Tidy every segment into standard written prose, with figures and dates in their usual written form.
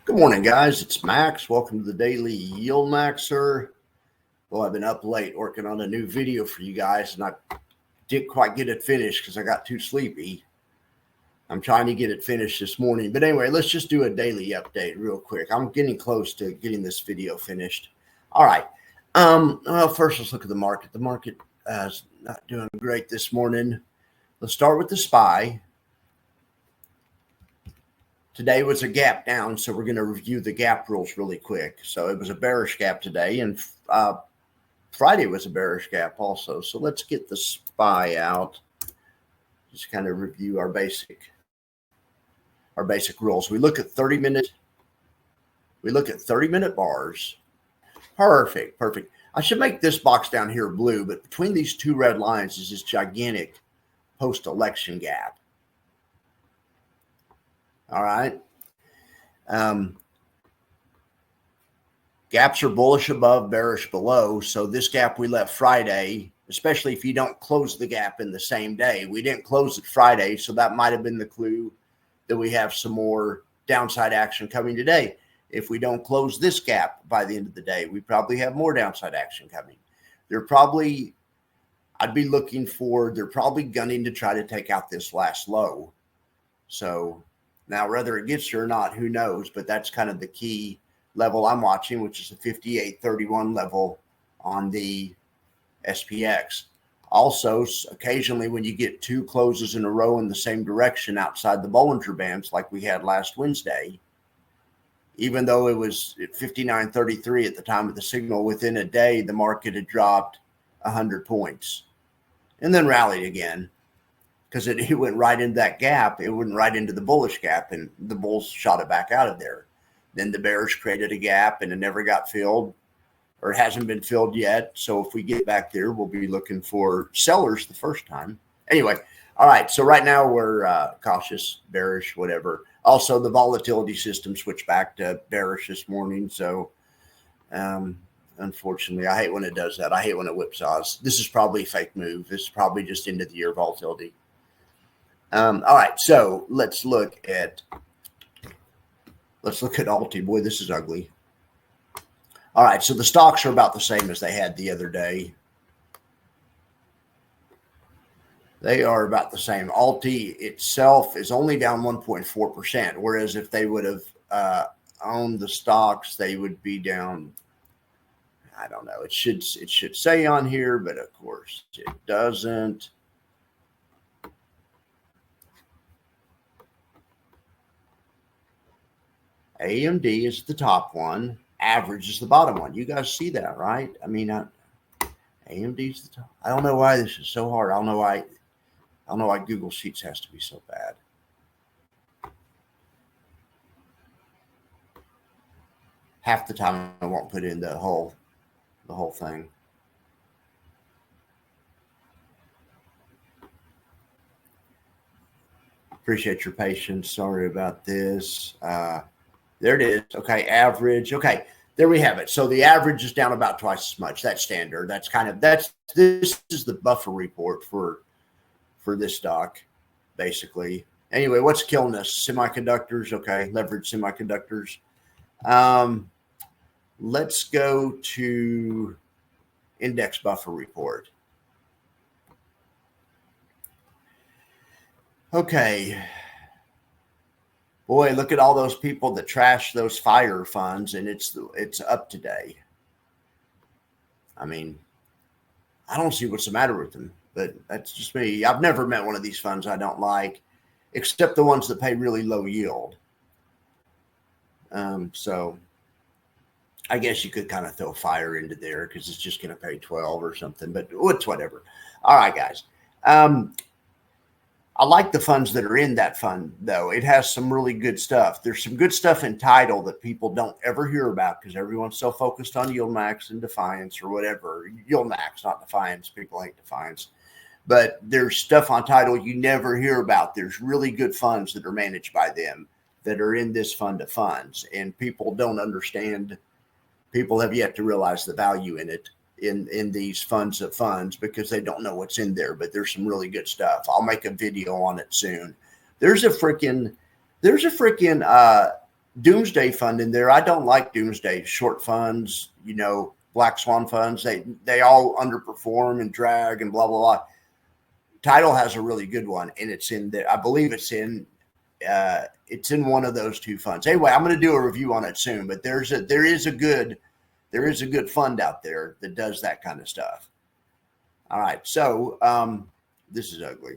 Good morning, guys. It's Max. Welcome to the daily YieldMax'er. Well, I've been up late working on a new video for you guys, and I didn't quite get it finished because I got too sleepy. I'm trying to get it finished this morning. But anyway, let's just do a daily update real quick. I'm getting close to getting this video finished. All right. Well, first, let's look at the market. The market is not doing great this morning. Let's start with the SPY. Today was a gap down, so we're going to review the gap rules really quick. So it was a bearish gap today, and Friday was a bearish gap also. So let's get the SPY out. Just kind of review our basic rules. We look at 30-minute. We look at 30-minute bars. Perfect. I should make this box down here blue, but between these two red lines is this gigantic post-election gap. All right. Gaps are bullish above, bearish below. So this gap we left Friday, especially if you don't close the gap in the same day. We didn't close it Friday, so that might have been the clue that we have some more downside action coming today. If we don't close this gap by the end of the day, we probably have more downside action coming. They're probably gunning to try to take out this last low. So now, whether it gets there or not, who knows? But that's kind of the key level I'm watching, which is the 58.31 level on the SPX. Also, occasionally when you get two closes in a row in the same direction outside the Bollinger Bands, like we had last Wednesday, even though it was at 59.33 at the time of the signal, within a day, the market had dropped 100 points and then rallied again. Because it went right into that gap. It went right into the bullish gap, and the bulls shot it back out of there. Then the bears created a gap, and it never got filled, or it hasn't been filled yet. So if we get back there, we'll be looking for sellers the first time. Anyway, all right. So right now we're cautious, bearish, whatever. Also, the volatility system switched back to bearish this morning. So unfortunately, I hate when it does that. I hate when it whipsaws. This is probably a fake move. This is probably just end of the year volatility. All right, so let's look at Alti. Boy, this is ugly. All right, so the stocks are about the same as they had the other day. They are about the same. Alti itself is only down 1.4%, whereas if they would have owned the stocks, they would be down. I don't know. It should say on here, but of course it doesn't. AMD is the top one. Average is the bottom one. You guys see that, right? I mean, AMD is the top. I don't know why this is so hard. I don't know why Google Sheets has to be so bad. Half the time I won't put in the whole thing. Appreciate your patience. Sorry about this. There it is. Okay, average. Okay, there we have it. So the average is down about twice as much. That's standard. This is the buffer report for this stock, basically. Anyway, what's killing us? Semiconductors. Okay, leveraged semiconductors. Let's go to index buffer report. Okay. Boy, look at all those people that trash those fire funds, and it's up today. I mean, I don't see what's the matter with them, but that's just me. I've never met one of these funds I don't like, except the ones that pay really low yield. So I guess you could kind of throw fire into there because it's just going to pay 12 or something, but it's whatever. All right, guys. I like the funds that are in that fund, though. It has some really good stuff. There's some good stuff in title that people don't ever hear about because everyone's so focused on YieldMax and Defiance or whatever. YieldMax, not Defiance. People hate Defiance. But there's stuff on title you never hear about. There's really good funds that are managed by them that are in this fund of funds. And people don't understand. People have yet to realize the value in it. In these funds of funds because they don't know what's in there, but there's some really good stuff. I'll make a video on it soon. There's a freaking doomsday fund in there. I don't like doomsday short funds, you know, black swan funds. They all underperform and drag and blah, blah, blah. Tidal has a really good one, and it's in there. I believe it's in one of those two funds. Anyway, I'm going to do a review on it soon, but there is a good fund out there that does that kind of stuff. All right, so this is ugly.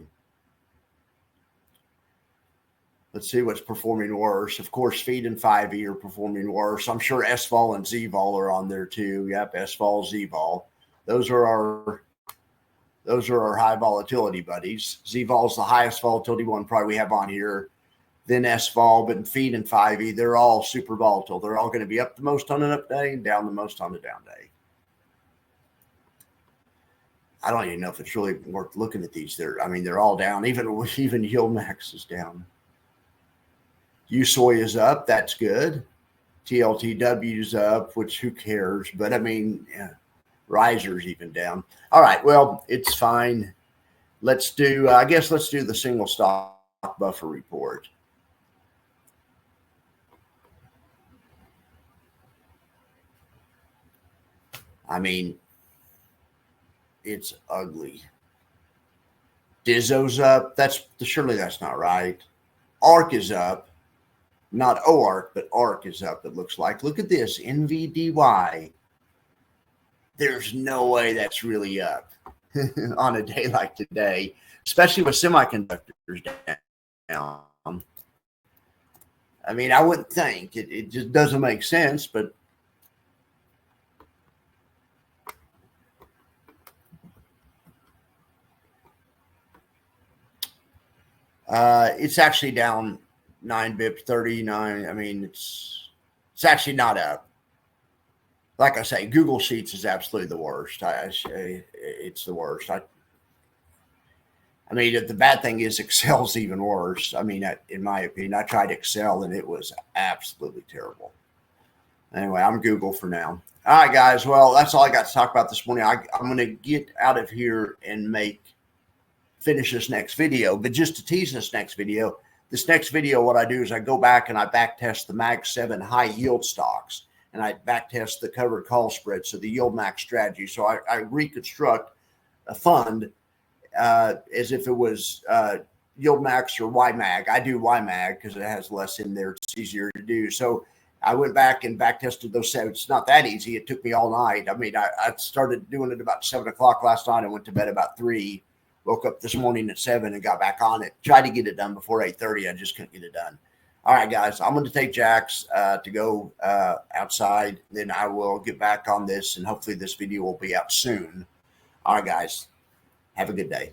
Let's see what's performing worse. Of course, Feed and 5E are performing worse. I'm sure SVOL and ZVOL are on there too. Yep, SVOL, ZVOL. Those are our high volatility buddies. ZVOL is the highest volatility one probably we have on here. Then SVOL, but Feed and 5E, they're all super volatile. They're all going to be up the most on an up day and down the most on the down day. I don't even know if it's really worth looking at these. They're all down. Even YieldMax is down. USOY is up. That's good. TLTW is up, which who cares? But I mean, yeah, Riser's even down. All right. Well, it's fine. Let's do the single stock buffer report. I mean, it's ugly. Dizzo's up. Surely that's not right. ARC is up. Not OARC, but ARC is up, it looks like. Look at this, NVDY. There's no way that's really up on a day like today, especially with semiconductors down. I mean, I wouldn't think. It just doesn't make sense, but it's actually down 9 bips, 39. I mean, it's actually not up. Like I say, Google Sheets is absolutely the worst. It's the worst. I mean, the bad thing is Excel's even worse. I mean, in my opinion, I tried Excel and it was absolutely terrible. Anyway, I'm Google for now. All right, guys. Well, that's all I got to talk about this morning. I'm going to get out of here and finish this next video. But just to tease this next video, what I do is I go back and I back test the Mag 7 high yield stocks, and I back test the covered call spread, so the YieldMax strategy. So I reconstruct a fund as if it was YieldMax or YMAG. I do YMAG because it has less in there. It's easier to do. So I went back and back tested those seven. It's not that easy. It took me all night. I mean, I started doing it about 7 o'clock last night. I went to bed about 3. Woke up this morning at 7 and got back on it. Tried to get it done before 8:30. I just couldn't get it done. All right, guys, I'm going to take Jax to go outside. Then I will get back on this, and hopefully this video will be out soon. All right, guys, have a good day.